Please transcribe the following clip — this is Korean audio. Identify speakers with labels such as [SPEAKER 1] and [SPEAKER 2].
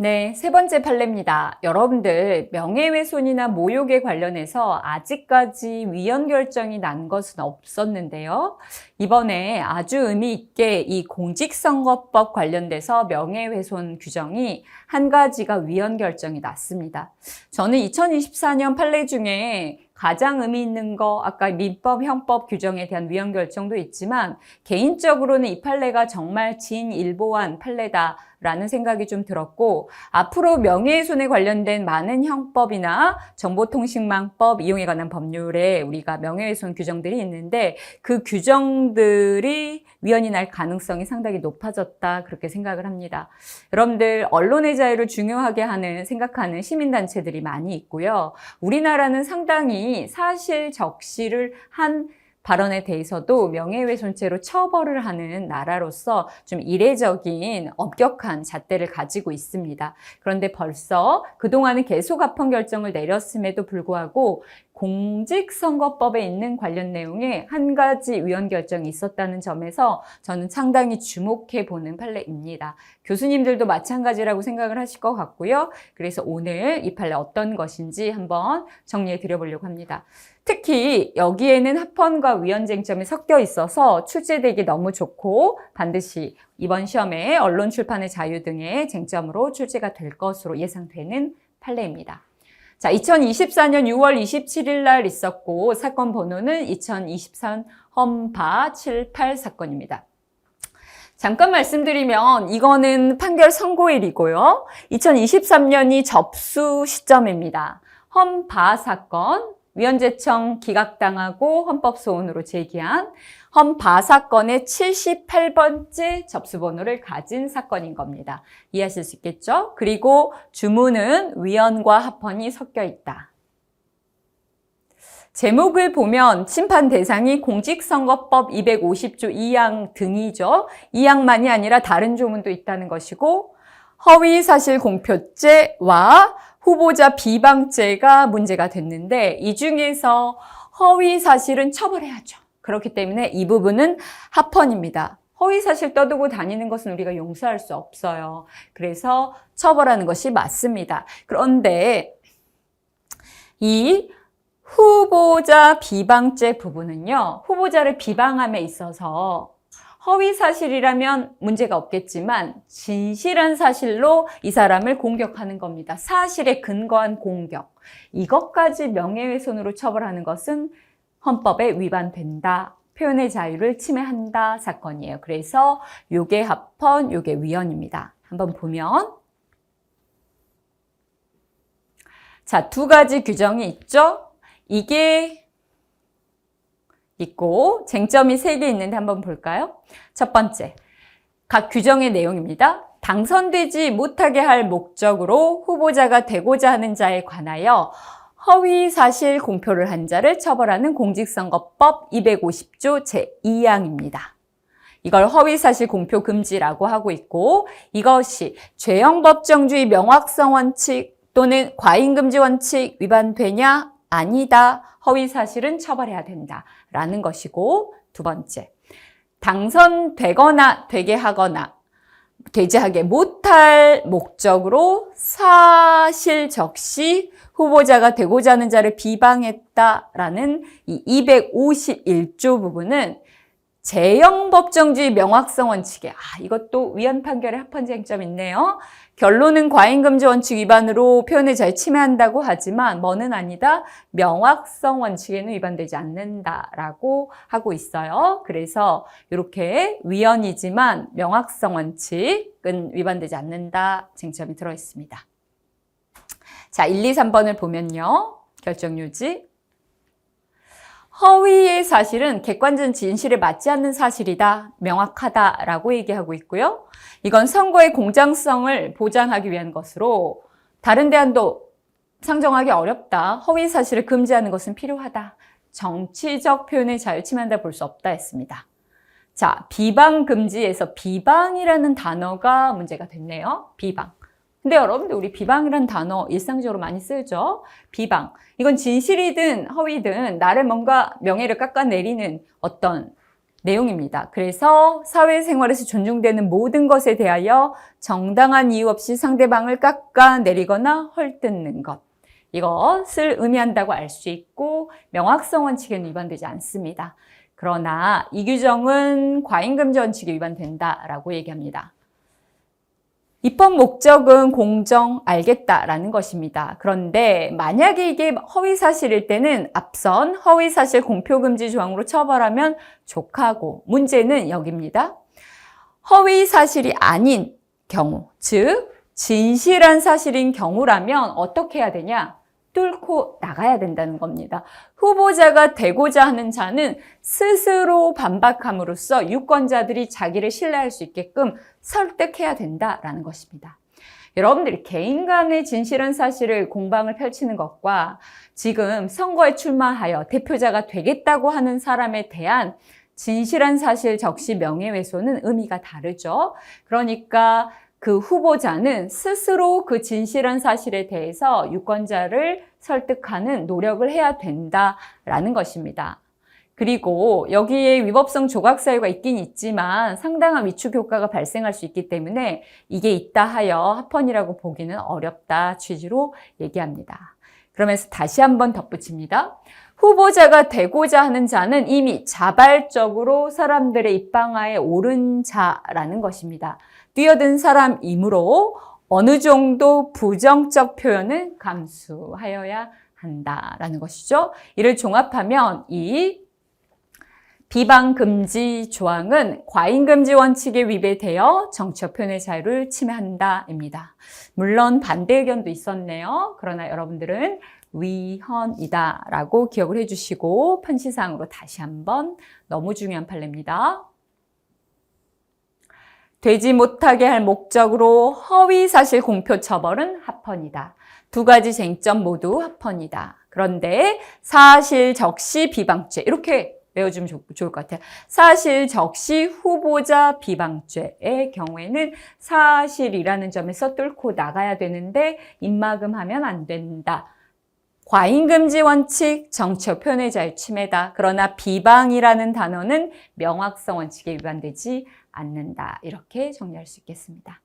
[SPEAKER 1] 네, 세 번째 판례입니다. 여러분들 명예훼손이나 모욕에 관련해서 아직까지 위헌 결정이 난 것은 없었는데요. 이번에 아주 의미 있게 이 공직선거법 관련돼서 명예훼손 규정이 한 가지가 위헌 결정이 났습니다. 저는 2024년 판례 중에 가장 의미 있는 거 아까 민법, 형법 규정에 대한 위헌 결정도 있지만 개인적으로는 이 판례가 정말 진일보한 판례다라는 생각이 좀 들었고 앞으로 명예훼손에 관련된 많은 형법이나 정보통신망법 이용에 관한 법률에 우리가 명예훼손 규정들이 있는데 그 규정들이 위헌이 날 가능성이 상당히 높아졌다 그렇게 생각을 합니다. 여러분들 언론의 자유를 중요하게 생각하는 시민단체들이 많이 있고요. 우리나라는 상당히 사실 적시를 한 발언에 대해서도 명예훼손죄로 처벌을 하는 나라로서 좀 이례적인 엄격한 잣대를 가지고 있습니다. 그런데 벌써 그동안은 계속 합헌 결정을 내렸음에도 불구하고 공직선거법에 있는 관련 내용에 한 가지 위헌 결정이 있었다는 점에서 저는 상당히 주목해 보는 판례입니다. 교수님들도 마찬가지라고 생각을 하실 것 같고요. 그래서 오늘 이 판례 어떤 것인지 한번 정리해 드려보려고 합니다. 특히 여기에는 합헌과 위헌 쟁점이 섞여 있어서 출제되기 너무 좋고 반드시 이번 시험에 언론 출판의 자유 등의 쟁점으로 출제가 될 것으로 예상되는 판례입니다. 자, 2024년 6월 27일 날 있었고 사건 번호는 2023 험바 78 사건입니다. 잠깐 말씀드리면 이거는 판결 선고일이고요. 2023년이 접수 시점입니다. 험바 사건, 위헌재청 기각당하고 헌법소원으로 제기한 험바 사건의 78번째 접수번호를 가진 사건인 겁니다. 이해하실 수 있겠죠? 그리고 주문은 위헌과 합헌이 섞여 있다. 제목을 보면 심판 대상이 공직선거법 250조 2항 등이죠. 2항만이 아니라 다른 조문도 있다는 것이고 허위사실 공표죄와 후보자 비방죄가 문제가 됐는데 이 중에서 허위사실은 처벌해야죠. 그렇기 때문에 이 부분은 합헌입니다. 허위사실 떠들고 다니는 것은 우리가 용서할 수 없어요. 그래서 처벌하는 것이 맞습니다. 그런데 이 후보자 비방죄 부분은요. 후보자를 비방함에 있어서 허위사실이라면 문제가 없겠지만 진실한 사실로 이 사람을 공격하는 겁니다. 사실에 근거한 공격. 이것까지 명예훼손으로 처벌하는 것은 헌법에 위반된다. 표현의 자유를 침해한다 사건이에요. 그래서 요게 합헌, 요게 위헌입니다. 한번 보면 자, 두 가지 규정이 있죠. 이게 있고 쟁점이 3개 있는데 한번 볼까요? 첫 번째, 각 규정의 내용입니다. 당선되지 못하게 할 목적으로 후보자가 되고자 하는 자에 관하여 허위사실 공표를 한 자를 처벌하는 공직선거법 250조 제2항입니다. 이걸 허위사실 공표 금지라고 하고 있고 이것이 죄형법정주의 명확성 원칙 또는 과잉금지 원칙 위반되냐? 아니다. 허위사실은 처벌해야 된다라는 것이고 두 번째, 당선되거나 되게 하거나 되지 하게 못할 목적으로 사실 적시 후보자가 되고자 하는 자를 비방했다라는 이 251조 부분은 재형법정주의 명확성 원칙에 이것도 위헌 판결의 합헌 쟁점 있네요. 결론은 과잉금지 원칙 위반으로 표현의 자유 침해한다고 하지만 뭐는 아니다. 명확성 원칙에는 위반되지 않는다라고 하고 있어요. 그래서 이렇게 위헌이지만 명확성 원칙은 위반되지 않는다 쟁점이 들어 있습니다. 자, 1, 2, 3번을 보면요. 결정 유지. 허위의 사실은 객관적 진실에 맞지 않는 사실이다. 명확하다라고 얘기하고 있고요. 이건 선거의 공정성을 보장하기 위한 것으로 다른 대안도 상정하기 어렵다. 허위 사실을 금지하는 것은 필요하다. 정치적 표현의 자유 침해한다 볼 수 없다 했습니다. 자, 비방 금지에서 비방이라는 단어가 문제가 됐네요. 비방. 근데 여러분들 우리 비방이라는 단어 일상적으로 많이 쓰죠. 비방. 이건 진실이든 허위든 나를 뭔가 명예를 깎아내리는 어떤 내용입니다. 그래서 사회생활에서 존중되는 모든 것에 대하여 정당한 이유 없이 상대방을 깎아내리거나 헐뜯는 것. 이것을 의미한다고 알 수 있고 명확성 원칙에는 위반되지 않습니다. 그러나 이 규정은 과잉금지 원칙에 위반된다라고 얘기합니다. 입법 목적은 공정, 알겠다라는 것입니다. 그런데 만약에 이게 허위사실일 때는 앞선 허위사실 공표금지 조항으로 처벌하면 족하고 문제는 여기입니다. 허위사실이 아닌 경우, 즉 진실한 사실인 경우라면 어떻게 해야 되냐? 뚫고 나가야 된다는 겁니다. 후보자가 되고자 하는 자는 스스로 반박함으로써 유권자들이 자기를 신뢰할 수 있게끔 설득해야 된다라는 것입니다. 여러분들이 개인 간의 진실한 사실을 공방을 펼치는 것과 지금 선거에 출마하여 대표자가 되겠다고 하는 사람에 대한 진실한 사실 적시 명예훼손은 의미가 다르죠. 그러니까 그 후보자는 스스로 그 진실한 사실에 대해서 유권자를 설득하는 노력을 해야 된다라는 것입니다. 그리고 여기에 위법성 조각 사유가 있긴 있지만 상당한 위축 효과가 발생할 수 있기 때문에 이게 있다 하여 합헌이라고 보기는 어렵다 취지로 얘기합니다. 그러면서 다시 한번 덧붙입니다. 후보자가 되고자 하는 자는 이미 자발적으로 사람들의 입방아에 오른 자라는 것입니다. 뛰어든 사람이므로 어느 정도 부정적 표현은 감수하여야 한다라는 것이죠. 이를 종합하면 이 비방금지 조항은 과잉금지 원칙에 위배되어 정치적 표현의 자유를 침해한다입니다. 물론 반대 의견도 있었네요. 그러나 여러분들은 위헌이다라고 기억을 해주시고 편시사항으로 다시 한번 너무 중요한 판례입니다. 되지 못하게 할 목적으로 허위사실 공표 처벌은 합헌이다. 두 가지 쟁점 모두 합헌이다. 그런데 사실 적시 비방죄 이렇게 외워주면 좋을 것 같아요. 사실 적시 후보자 비방죄의 경우에는 사실이라는 점에서 뚫고 나가야 되는데 입막음하면 안 된다. 과잉금지 원칙, 정치적 표현의 자유 침해다. 그러나 비방이라는 단어는 명확성 원칙에 위반되지 않는다. 이렇게 정리할 수 있겠습니다.